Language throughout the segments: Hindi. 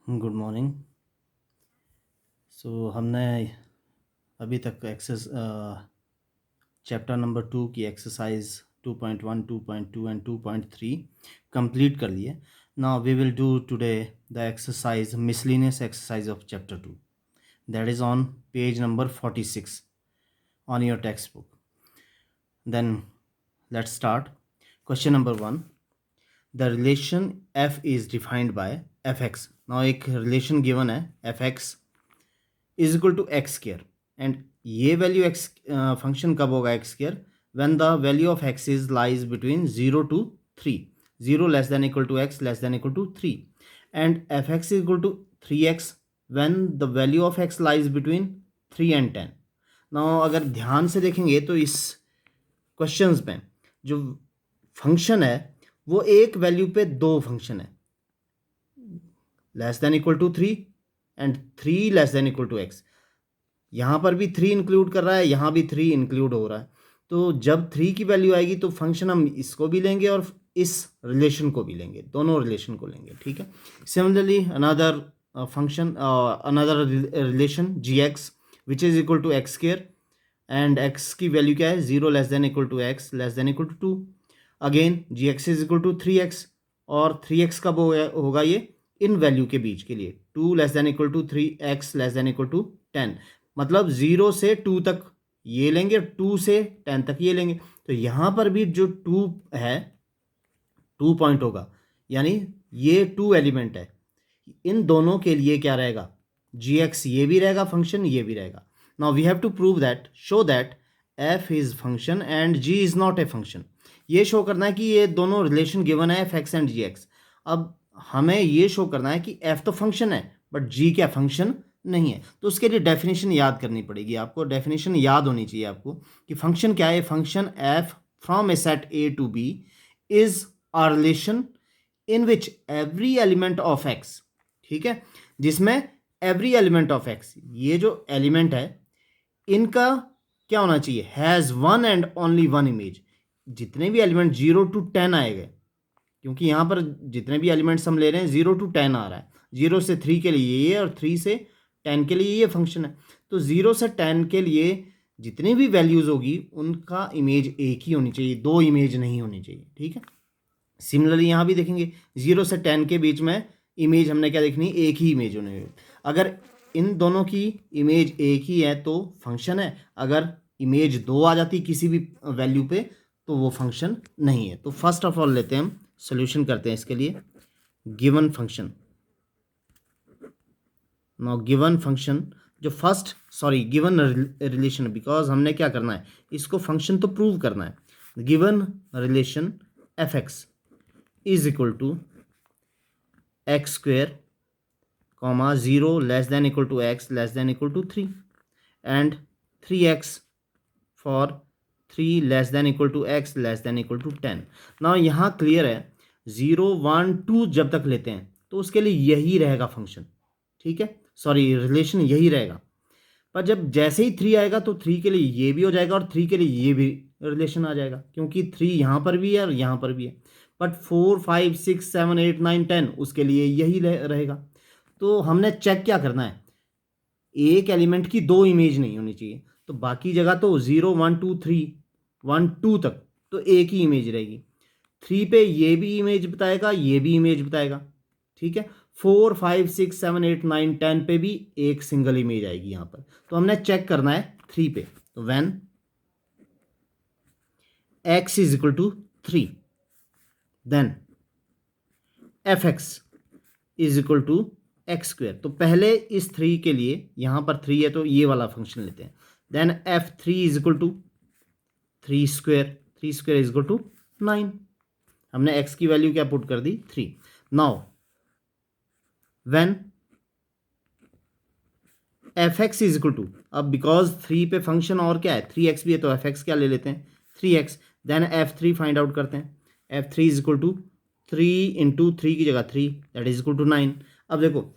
Good morning. हमने अभी तक चैप्टर नंबर 2 की एक्सरसाइज 2.1, 2.2 एंड 2.3 कंप्लीट कर लिए। Now we will do today the exercise miscellaneous exercise of chapter 2, that is on page number 46 on your textbook. Then let's start. Question number 1. The relation f is defined by fx. Now एक relation given है fx is equal to x square, and ये वैल्यू x फंक्शन कब होगा x square, when the value of x is lies between 0 to 3, 0 less than equal to x less than equal to 3, and fx is equal to 3x when the value of x lies between 3 and 10. Now अगर ध्यान से देखेंगे तो इस क्वेश्चंस में जो फंक्शन है वो एक वैल्यू पे दो फंक्शन है, less than equal to 3 and 3 less than equal to x. यहाँ पर भी 3 इंक्लूड कर रहा है, यहाँ भी 3 इंक्लूड हो रहा है। तो जब 3 की वैल्यू आएगी तो फंक्शन हम इसको भी लेंगे और इस रिलेशन को भी लेंगे, दोनों रिलेशन को लेंगे, ठीक है। Similarly another function, another relation g x which is equal to x square, and x की वैल्यू क्या है, 0 less than equal to x less than equal to 2। Again g x is equal to 3x, और 3x कब होगा ये, इन वैल्यू के बीच के लिए 2 less than equal to 3x less than equal to 10, मतलब 0 से 2 तक ये लेंगे, 2 से 10 तक ये लेंगे। तो यहाँ पर भी जो 2 है 2 पॉइंट होगा, यानी ये 2 एलिमेंट है। इन दोनों के लिए क्या रहेगा, जी एक्स ये भी रहेगा फंक्शन, ये भी रहेगा। Now we have to prove that, show that f is function and g is not a function. ये शो करना है कि ये दोनों रिलेशन गिवन है f x and g x. अब हमें ये शो करना है कि एफ तो फंक्शन है बट जी क्या फंक्शन नहीं है। तो उसके लिए डेफिनेशन याद करनी पड़ेगी आपको, डेफिनेशन याद होनी चाहिए आपको कि फंक्शन क्या है। Function f from a set a to b is a relation in which every element of x, ठीक है, जिसमें एवरी एलिमेंट ऑफ एक्स, ये जो एलिमेंट है इनका क्या होना चाहिए, has one and only one image. जितने भी एलिमेंट 0 to 10 आएंगे, क्योंकि यहाँ पर जितने भी एलिमेंट्स हम ले रहे हैं 0 to 10 आ रहा है, 0 से 3 के लिए ये और 3 से 10 के लिए ये फंक्शन है। तो 0 से 10 के लिए जितनी भी वैल्यूज़ होगी उनका इमेज एक ही होनी चाहिए, दो इमेज नहीं होनी चाहिए, ठीक है। सिमिलरली यहाँ भी देखेंगे 0 से 10 के बीच में इमेज हमने क्या देखनी, एक ही इमेज होनी है। अगर इन दोनों की इमेज एक ही है तो फंक्शन है, अगर इमेज दो आ जाती किसी भी वैल्यू पे तो वो फंक्शन नहीं है। तो फर्स्ट ऑफ ऑल लेते हैं हम, सोल्यूशन करते हैं इसके लिए। Given function, no given function जो first, sorry given relation, because हमने क्या करना है, इसको फंक्शन तो प्रूव करना है। Given relation f x is equal to x square comma 0 less than equal to x less than equal to 3, and 3x for 3 less than equal to x less than equal to 10। ना यहाँ क्लियर है 0 1 2 जब तक लेते हैं तो उसके लिए यही रहेगा फंक्शन, ठीक है, सॉरी रिलेशन यही रहेगा। पर जब जैसे ही 3 आएगा तो 3 के लिए ये भी हो जाएगा और 3 के लिए ये भी रिलेशन आ जाएगा, क्योंकि 3 यहाँ पर भी है और यहाँ पर भी है। बट 4 5 6 7 8 9 10 उसके लिए यही रहेगा। तो हमने चेक क्या करना है, एक एलिमेंट की दो इमेज नहीं होनी चाहिए, तो बाकी जगह तो 0 1 2 3 1 2 तक तो एक ही इमेज रहेगी। 3 पे ये भी इमेज बताएगा, ये भी इमेज बताएगा, ठीक है। 4 5 6 7 8 9 10 पे भी एक सिंगल इमेज आएगी यहाँ पर। तो हमने चेक करना है 3 पे, तो when x is equal to 3 then f x is equal to x square. तो पहले इस 3 के लिए, यहाँ पर 3 है तो ये वाला फंक्शन लेते हैं। Then f 3 is equal to 3 square, 3 square is equal to 9। हमने x की वैल्यू क्या पुट कर दी, 3। Now when f x is equal to, अब बिकॉज 3 पे फंक्शन और क्या है 3x भी है तो एफ एक्स क्या ले लेते हैं 3x। Then f3 find out करते हैं, f3 is equal to 3 into 3 की जगह 3 दैट इज इक्वल टू 9। अब देखो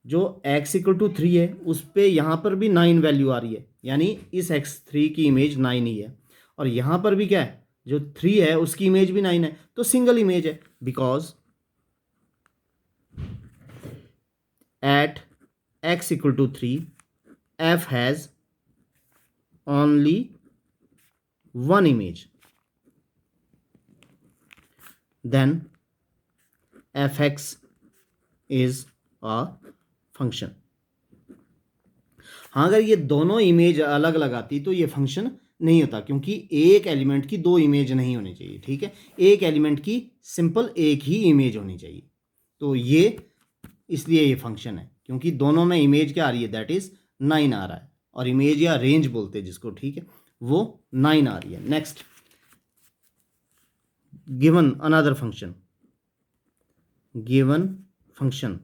जो x इक्वल टू 3 है उस पर यहाँ पर भी 9 वैल्यू आ रही है, यानी इस x3 की इमेज 9 ही है। और यहाँ पर भी क्या है, जो 3 है उसकी इमेज भी 9 है, तो सिंगल इमेज है। Because x equal to 3, f has only one image, then fx is a function. हाँ, अगर ये दोनों इमेज अलग अलग आती तो ये फंक्शन नहीं होता, क्योंकि एक एलिमेंट की दो इमेज नहीं होनी चाहिए, ठीक है, एक एलिमेंट की सिंपल एक ही इमेज होनी चाहिए. तो ये इसलिए ये फंक्शन है, क्योंकि दोनों में इमेज क्या आ रही है, दैट इज 9 आ रहा है, और इमेज या रेंज बोलते हैं जिसको, ठीक है, वो 9 आ रही है. Next, given another function, given function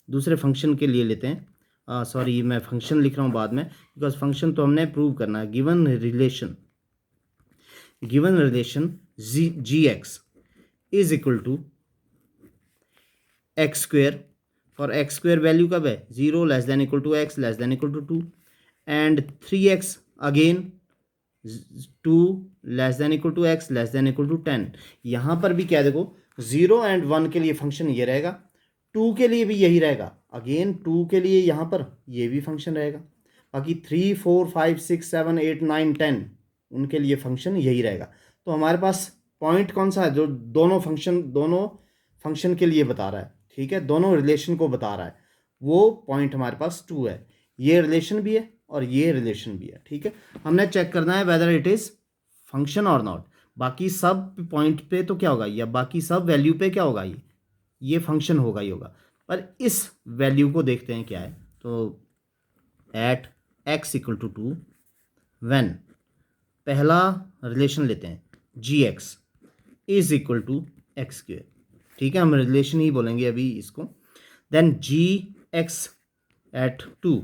दूसरे फंक्शन के लिए लेते हैं. सॉरी, मैं फंक्शन लिख रहा हूँ बाद में, बिकॉज फंक्शन तो हमने प्रूव करना है. Given relation g x is equal to x square. For x square value कब है, 0 less than equal to x less than equal to 2, and 3x again 2 less than equal to x less than equal to 10. यहाँ पर भी क्या देखो, 0 एंड 1 के लिए फंक्शन ये रहेगा, 2 के लिए भी यही रहेगा, अगेन 2 के लिए यहाँ पर ये भी फंक्शन रहेगा, बाकी 3 4 5 6 7 8 9 10 उनके लिए फंक्शन यही रहेगा. तो हमारे पास पॉइंट कौन सा है जो दोनों फंक्शन के लिए बता रहा है, ठीक है, दोनों रिलेशन को बता रहा है, वो पॉइंट हमारे पास 2 है. ये रिलेशन भी है और ये रिलेशन भी है, ठीक है. हमने चेक करना है वेदर इट इज़ फंक्शन और नॉट. बाकी सब पॉइंट पे तो क्या होगा, या बाकी सब वैल्यू पे क्या होगा, ये फंक्शन होगा ही होगा. पर इस वैल्यू को देखते हैं क्या है. तो at x equal to 2 when, पहला रिलेशन लेते हैं, g x is equal to x square, ठीक है, हम रिलेशन ही बोलेंगे अभी इसको. देन जी एक्स एट 2,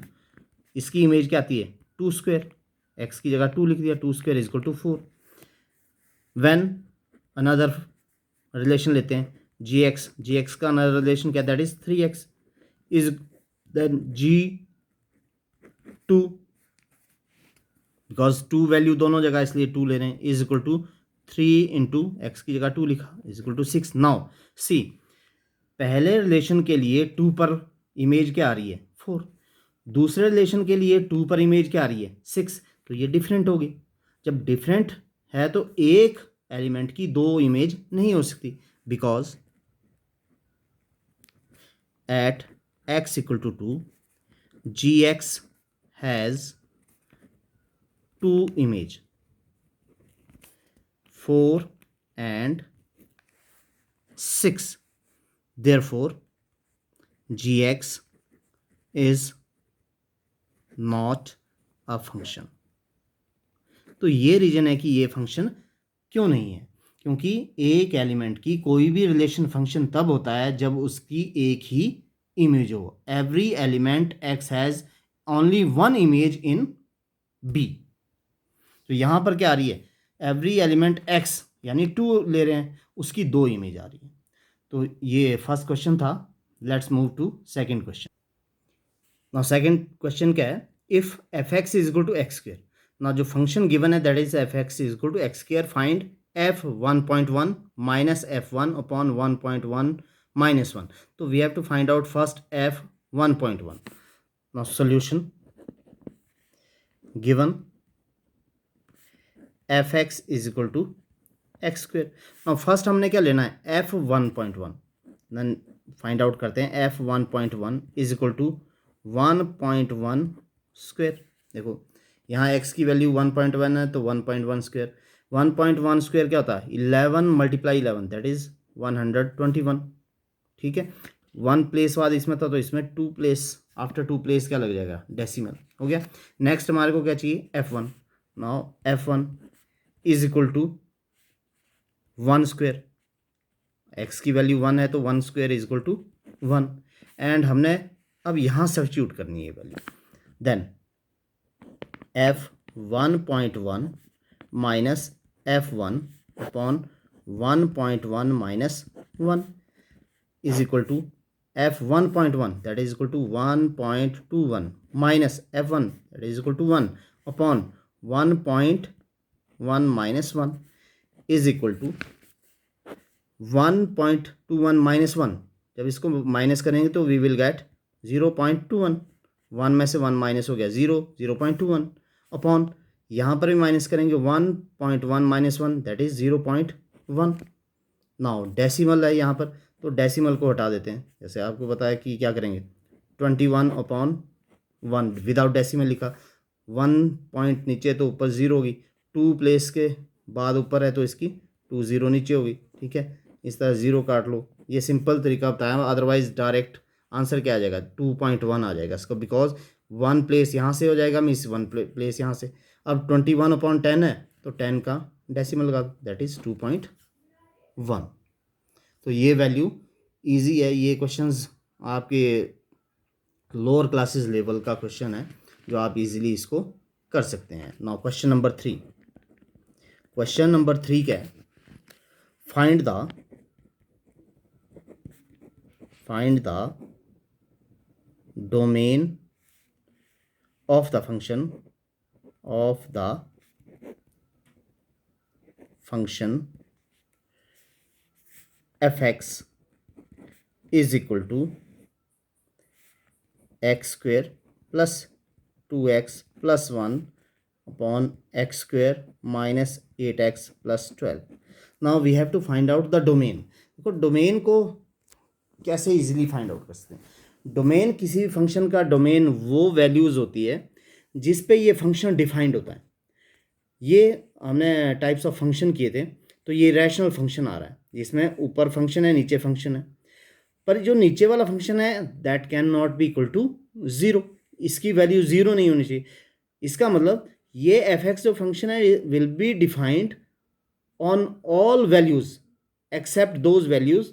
इसकी इमेज क्या आती है, 2 स्क्वेयर, एक्स की जगह 2 लिख दिया, 2 square is equal to 4. When another relation लेते हैं, जी एक्स का अनदर रिलेशन क्या, that is 3x is then g 2, because 2 value दोनों जगह इसलिए 2 ले रहे हैं, is equal to 3 into x की जगह 2 लिखा is equal to 6. Now see, पहले रिलेशन के लिए 2 पर इमेज क्या आ रही है, 4, दूसरे रिलेशन के लिए 2 पर इमेज क्या आ रही है, 6. तो ये डिफरेंट होगी. जब डिफरेंट है तो एक एलिमेंट की दो इमेज नहीं हो सकती, because at x equal to 2 g x has 2 image, 4 and 6. Therefore, gx is not a function. तो ये रीजन है कि ये फंक्शन क्यों नहीं है, क्योंकि एक एलिमेंट की कोई भी रिलेशन फंक्शन तब होता है जब उसकी एक ही इमेज हो. Every element x has only one image in b. तो यहाँ पर क्या आ रही है, एवरी एलिमेंट x यानी 2 ले रहे हैं, उसकी 2 इमेज आ रही है. तो ये फर्स्ट क्वेश्चन था. Let's move to second question. Now second question क्या है, if fx is equal to x square. ना जो फंक्शन गिवन है that is fx is equal to x square, find f1.1 minus f1 upon 1.1 minus 1. तो we have to find out first f1.1. Now solution, given fx is equal to x square. Now first हमने क्या लेना है, f1.1. देन फाइंड आउट करते हैं f1.1 is equal to 1.1 square. देखो यहाँ x की वैल्यू 1.1 है तो 1.1 स्क्वेयर. 1.1 स्क्वेयर क्या होता है, 11 मल्टीप्लाई 11 दैट इज 121. ठीक है, 1 प्लेस बाद इसमें था तो इसमें 2 प्लेस, आफ्टर 2 प्लेस क्या लग जाएगा, डेसिमल हो गया. नेक्स्ट हमारे को क्या चाहिए, f1. Now f1 is equal to 1 square. x की वैल्यू 1 है तो 1 square is equal to 1. And हमने अब यहाँ सब्स्टिट्यूट करनी है value. Then f1.1 minus f1 upon 1.1 minus 1 is equal to f1.1 that is equal to 1.21 minus f1 that is equal to 1 upon 1.1 minus 1 is equal to 1.21 minus 1. जब इसको माइनस करेंगे तो वी विल गेट 0.21. 1 में से 1 माइनस हो गया 0.21 अपॉन यहाँ पर भी माइनस करेंगे 1.1 minus 1 that is 0.1। Now decimal है यहाँ पर, तो डेसिमल को हटा देते हैं। जैसे आपको बताया कि क्या करेंगे, 21/1 विदाउट डेसिमल लिखा, 1 पॉइंट नीचे तो ऊपर 0 होगी, 2 प्लेस के बाद ऊपर है तो इसकी 2 0 नीचे होगी। ठीक है, इस तरह 0 काट लो। ये सिंपल तरीका बताया, अदरवाइज डायरेक्ट आंसर क्या आ जाएगा, 2.1 आ जाएगा इसका, बिकॉज 1 प्लेस यहाँ से हो जाएगा, मीन्स 1 प्लेस यहाँ से। अब 21/10 है तो 10 का डेसिमल का दैट इज़ 2.1। तो ये वैल्यू इजी है। ये क्वेश्चंस आपके लोअर क्लासेस लेवल का क्वेश्चन है जो आप इजीली इसको कर सकते हैं। Now question number 3। Question number 3 क्या है, find the domain of the function f(x) is equal to x square plus 2x plus 1 upon x square minus 8x plus 12। now we have to find out the domain। देखो डोमेन को कैसे इजीली फाइंड आउट कर सकते हैं। डोमेन, किसी भी फंक्शन का डोमेन वो वैल्यूज़ होती है जिस पे ये फंक्शन डिफाइंड होता है। ये हमने टाइप्स ऑफ फंक्शन किए थे, तो ये रैशनल फंक्शन आ रहा है जिसमें ऊपर फंक्शन है नीचे फंक्शन है, पर जो नीचे वाला फंक्शन है that can not be equal to 0, इसकी वैल्यू 0 नहीं होनी चाहिए। इसका मतलब ये f(x) जो फंक्शन है will be defined on all values except those values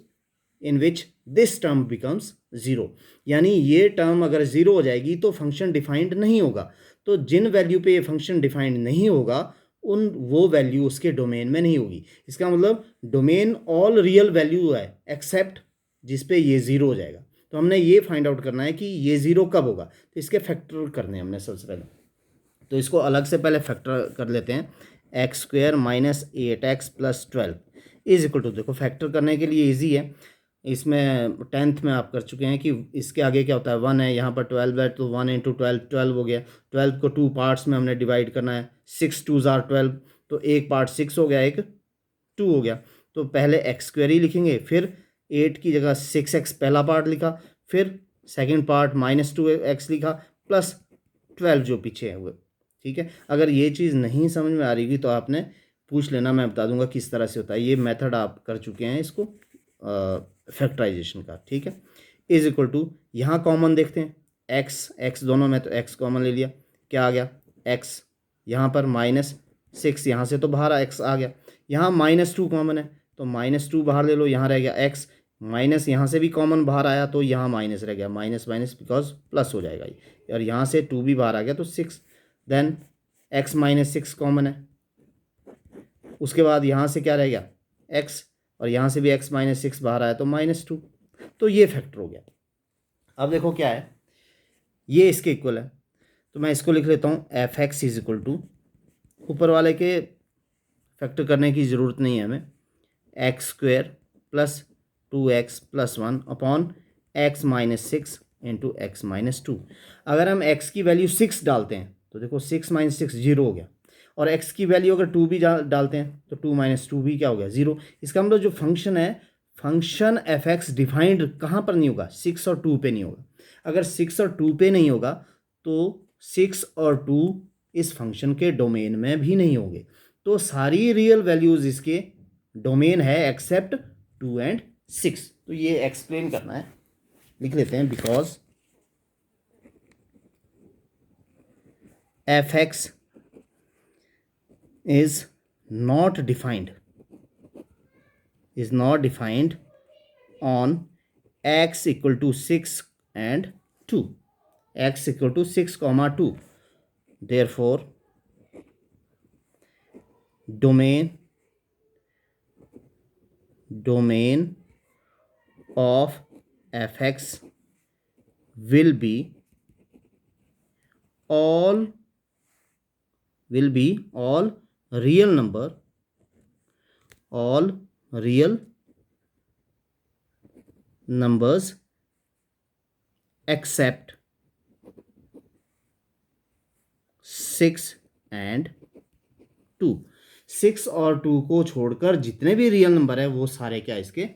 in which this term becomes 0। यानी ये टर्म अगर 0 हो जाएगी तो फंक्शन डिफाइंड नहीं होगा। तो जिन वैल्यू पे ये फंक्शन डिफाइंड नहीं होगा उन वो वैल्यू उसके डोमेन में नहीं होगी। इसका मतलब डोमेन ऑल रियल वैल्यू है एक्सेप्ट जिस पे ये 0 हो जाएगा। तो हमने ये फाइंड आउट करना है कि ये 0 कब होगा, तो इसके फैक्टर करने हैं हमने सबसे पहले। तो इसको अलग से पहले फैक्टर कर लेते हैं, x square minus 8x plus 12 is equal to, देखो फैक्टर करने के लिए ईजी है। इसमें 10th में आप कर चुके हैं कि इसके आगे क्या होता है, 1 है, यहाँ पर 12 है तो 1 इंटू 12 12 हो गया। 12 को 2 पार्ट्स में हमने डिवाइड करना है, 6 2 ज़ार 12, तो एक पार्ट 6 हो गया, एक 2 हो गया। तो पहले एक्स स्क्वायर ही लिखेंगे, फिर 8 की जगह 6x पहला पार्ट लिखा, फिर सेकेंड पार्ट -2x लिखा, प्लस 12 जो पीछे है वो। ठीक है, अगर ये चीज़ नहीं समझ में आ रही होगी तो आपने पूछ लेना, मैं बता दूंगा किस तरह से होता है। ये मेथड आप कर चुके हैं इसको फैक्टराइजेशन का। ठीक है, इज इक्वल टू, यहाँ कॉमन देखते हैं, एक्स दोनों में, तो एक्स कॉमन ले लिया, क्या आ गया एक्स, यहाँ पर -6 यहाँ से तो बाहर एक्स आ गया, यहाँ -2 कॉमन है तो -2 बाहर ले लो, यहाँ रह गया एक्स, माइनस यहाँ से भी कॉमन बाहर आया तो यहाँ माइनस रह गया, माइनस माइनस बिकॉज प्लस हो जाएगा ये, और यहाँ से 2 भी बाहर आ गया तो 6, देन x -6 कॉमन है। उसके बाद यहाँ से क्या रह गया x, और यहाँ से भी x -6 बाहर आया तो -2, तो ये फैक्टर हो गया। अब देखो क्या है, ये इसके इक्वल है, तो मैं इसको लिख लेता हूँ f(x) इज इक्वल टू, ऊपर वाले के फैक्टर करने की ज़रूरत नहीं है हमें, x square plus 2x plus 1 upon x -6 into x -2। अगर हम x की वैल्यू 6 डालते हैं तो देखो 6 - 6 0 हो गया, और x की वैल्यू अगर 2 भी डालते हैं तो 2 - 2 भी क्या हो गया 0। इसका मतलब जो फंक्शन है, फंक्शन f(x) डिफाइंड कहाँ पर नहीं होगा, 6 और 2 पे नहीं होगा। अगर 6 और 2 पे नहीं होगा तो 6 और 2 इस फंक्शन के डोमेन में भी नहीं होंगे। तो सारी रियल वैल्यूज़ इसके डोमेन है एक्सेप्ट 2 एंड 6। तो ये एक्सप्लेन करना है, लिख लेते हैं, because f(x) is not defined on x equal to 6 and 2, x equal to 6, 2, therefore domain of f(x) will be all real numbers except 6 and 2। 6 और 2 को छोड़कर जितने भी रियल नंबर है वो सारे क्या इसके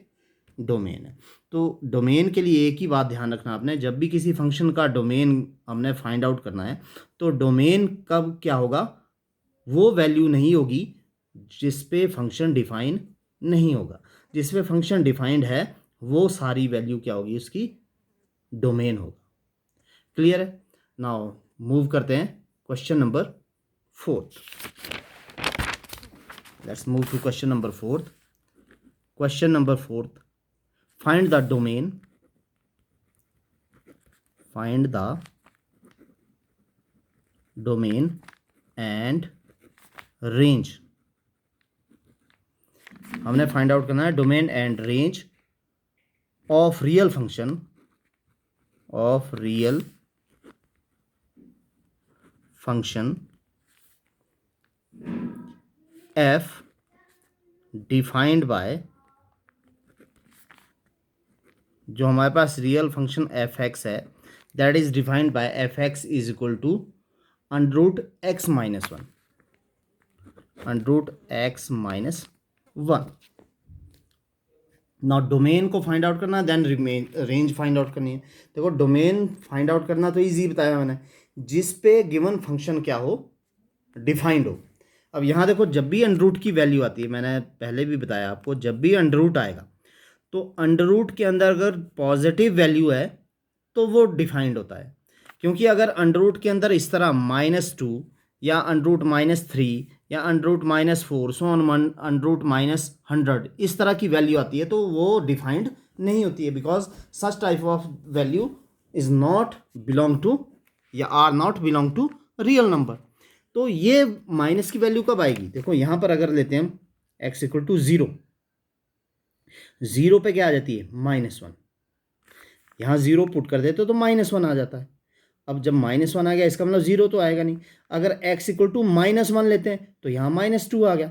डोमेन है। तो डोमेन के लिए एक ही बात ध्यान रखना आपने, जब भी किसी फंक्शन का डोमेन हमने फाइंड आउट करना है तो डोमेन कब क्या होगा, वो वैल्यू नहीं होगी जिस पे फंक्शन डिफाइन नहीं होगा। जिस पे फंक्शन डिफाइंड है वो सारी वैल्यू क्या होगी, उसकी डोमेन होगा। क्लियर है? नाउ मूव करते हैं question number 4। Let's move to question number 4। Question number 4, find the domain and range। हमने फाइंड आउट करना है domain and range of real function f defined by, जो हमारे पास रियल फंक्शन एफ एक्स है that is defined by f x is equal to √x-1, √x-1। ना डोमेन को फाइंड आउट करना, देन रेंज फाइंड आउट करनी है। देखो डोमेन फाइंड आउट करना तो इजी बताया मैंने, जिस पे गिवन फंक्शन क्या हो, डिफाइंड हो। अब यहाँ देखो जब भी अंडर रूट की वैल्यू आती है, मैंने पहले भी बताया आपको, जब भी अंडर रूट आएगा तो अंडर रूट के अंदर अगर पॉजिटिव वैल्यू है तो वो डिफाइंड होता है। क्योंकि अगर अंडर रूट के अंदर इस तरह -2 या अंडर रूट -3 या under root -4 so under root -100 इस तरह की वैल्यू आती है तो वो डिफाइंड नहीं होती है, because such type of value is not belong to या are not belong to real number. तो ये माइनस की वैल्यू कब आएगी, देखो यहाँ पर अगर लेते हैं हम x इक्वल टू 0, 0 पे क्या आ जाती है -1, यहाँ 0 पुट कर देते तो -1 आ जाता है। अब जब -1 आ गया इसका मतलब 0 तो आएगा नहीं। अगर x इक्वल टू -1 लेते हैं तो यहाँ -2 आ गया।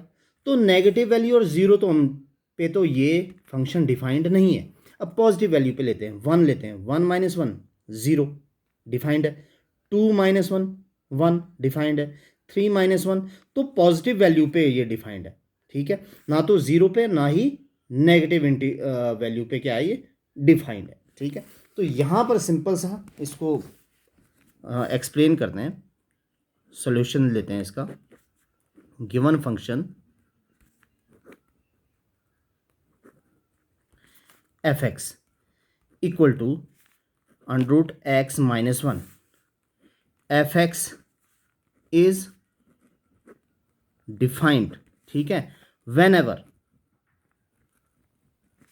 तो नेगेटिव वैल्यू और 0 तो हम पे तो ये फंक्शन डिफाइंड नहीं है। अब पॉजिटिव वैल्यू पे लेते हैं, 1 लेते हैं, 1 - 1 0 डिफाइंड है, 2 - 1 1 डिफाइंड है, 3 - 1 तो पॉजिटिव वैल्यू पे ये डिफाइंड है। ठीक है, ना तो 0 पे ना ही नेगेटिव वैल्यू पे क्या है, ये डिफाइंड है। ठीक है, तो यहाँ पर सिंपल सा इसको एक्सप्लेन करते हैं, सॉल्यूशन लेते हैं इसका। Given function f x equal to √x-1, f x is defined, ठीक है, वेन एवर।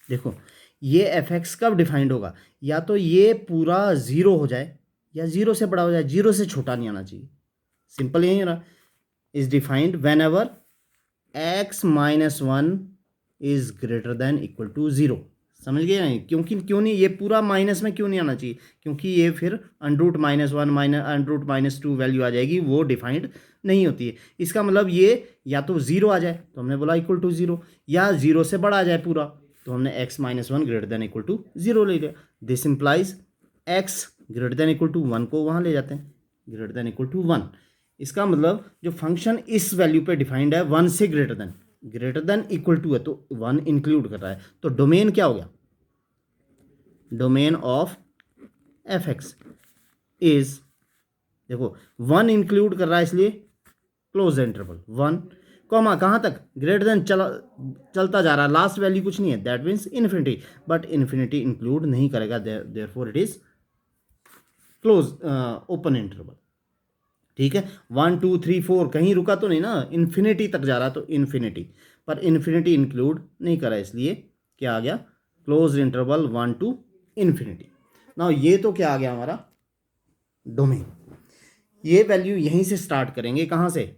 देखो ये एफ एक्स कब डिफाइंड होगा, या तो ये पूरा 0 हो जाए या 0 से बड़ा हो जाए, 0 से छोटा नहीं आना चाहिए। सिंपल यही हो रहा, is defined whenever x-1 is greater than equal to 0। समझ गए नहीं, क्योंकि क्यों नहीं, ये पूरा माइनस में क्यों नहीं आना चाहिए, क्योंकि ये फिर √-1 √-2 वैल्यू आ जाएगी, वो डिफाइंड नहीं होती है। इसका मतलब ये या तो 0 आ जाए तो हमने बोला इक्वल टू 0, या 0 से बड़ा आ जाए पूरा तो हमने x-1 greater than equal to 0 ले लिया। This implies x greater than equal to 1 को वहाँ ले जाते हैं, ग्रेटर देन इक्वल टू 1। इसका मतलब जो फंक्शन इस वैल्यू पे डिफाइंड है 1 से ग्रेटर देन इक्वल टू है, तो 1 इंक्लूड कर रहा है। तो डोमेन क्या हो गया, domain of F x is, देखो 1 इंक्लूड कर रहा है इसलिए क्लोज इंटरवल 1 कॉमा कहाँ तक, ग्रेटर देन चलता जा रहा है, लास्ट वैल्यू कुछ नहीं है, that means infinity, but infinity include नहीं करेगा, therefore it is close open interval. ठीक है, 1 2 3 4 कहीं रुका तो नहीं ना, इन्फिनिटी तक जा रहा तो इन्फिनिटी, पर इन्फिनिटी इंक्लूड नहीं करा, इसलिए क्या आ गया, क्लोज इंटरवल 1 to इन्फिनिटी। ना ये तो क्या आ गया हमारा डोमेन। ये वैल्यू यहीं से स्टार्ट करेंगे, कहाँ से,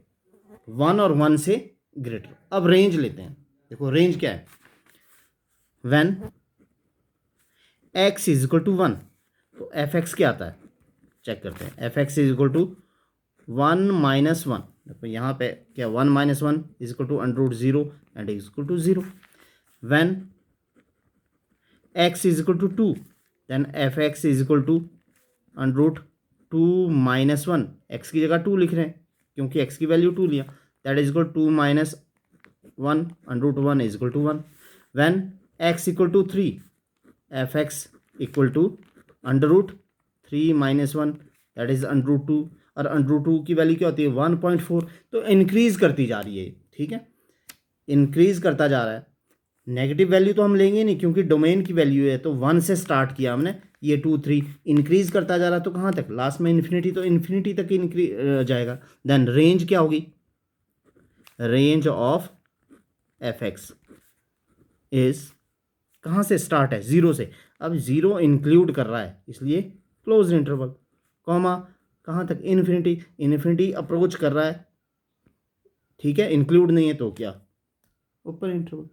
1 और 1 से ग्रेटर। अब रेंज लेते हैं, देखो रेंज क्या है, when x is equal to 1 तो एफ एक्स क्या आता है, चेक करते हैं, f x is equal to 1 - 1, देखो यहाँ पे क्या 1 - 1 is equal to √0 and is equal to 0। When x is equal to 2 then f x is equal to √2 - 1, x की जगह 2 लिख रहे हैं, क्योंकि x की वैल्यू 2 लिया, that is equal 2 minus 1 under root 1 is equal to 1। When x equal to 3, f x equal to under root 3 minus 1 that is under root 2, और अंडर रूट 2 की वैल्यू क्या होती है 1.4। तो इंक्रीज करती जा रही है, ठीक है, इंक्रीज करता जा रहा है। नेगेटिव वैल्यू तो हम लेंगे नहीं क्योंकि डोमेन की वैल्यू है, तो 1 से स्टार्ट किया हमने, ये 2 3 इंक्रीज करता जा रहा है, तो कहाँ तक, लास्ट में इन्फिनिटी, तो इन्फिनिटी तक इंक्रीज जाएगा। देन रेंज क्या होगी, range of F x is, कहाँ से स्टार्ट है, जीरो से, अब जीरो इंक्लूड कर रहा है इसलिए क्लोज इंटरवल, कॉमा कहाँ तक, इन्फिनिटी, इन्फिनिटी अप्रोच कर रहा है, ठीक है, इंक्लूड नहीं है तो क्या, ऊपर इंटरवल।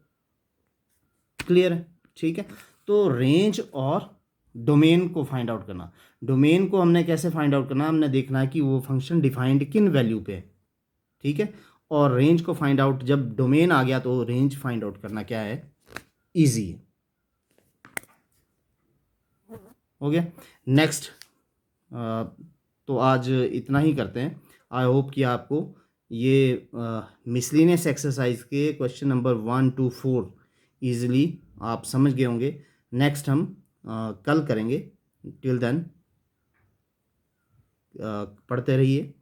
क्लियर है, ठीक है। तो रेंज और डोमेन को फाइंड आउट करना, डोमेन को हमने कैसे फाइंड आउट करना, हमने देखना है कि वो फंक्शन डिफाइंड किन वैल्यू पे है, ठीक है। और रेंज को फाइंड आउट, जब डोमेन आ गया तो रेंज फाइंड आउट करना क्या है, इजी है। हो गया। नेक्स्ट, तो आज इतना ही करते हैं। आई होप कि आपको ये मिसलिनियस एक्सरसाइज के क्वेश्चन नंबर 1 to 4 ईजिली आप समझ गए होंगे। नेक्स्ट हम कल करेंगे। टिल देन पढ़ते रहिए।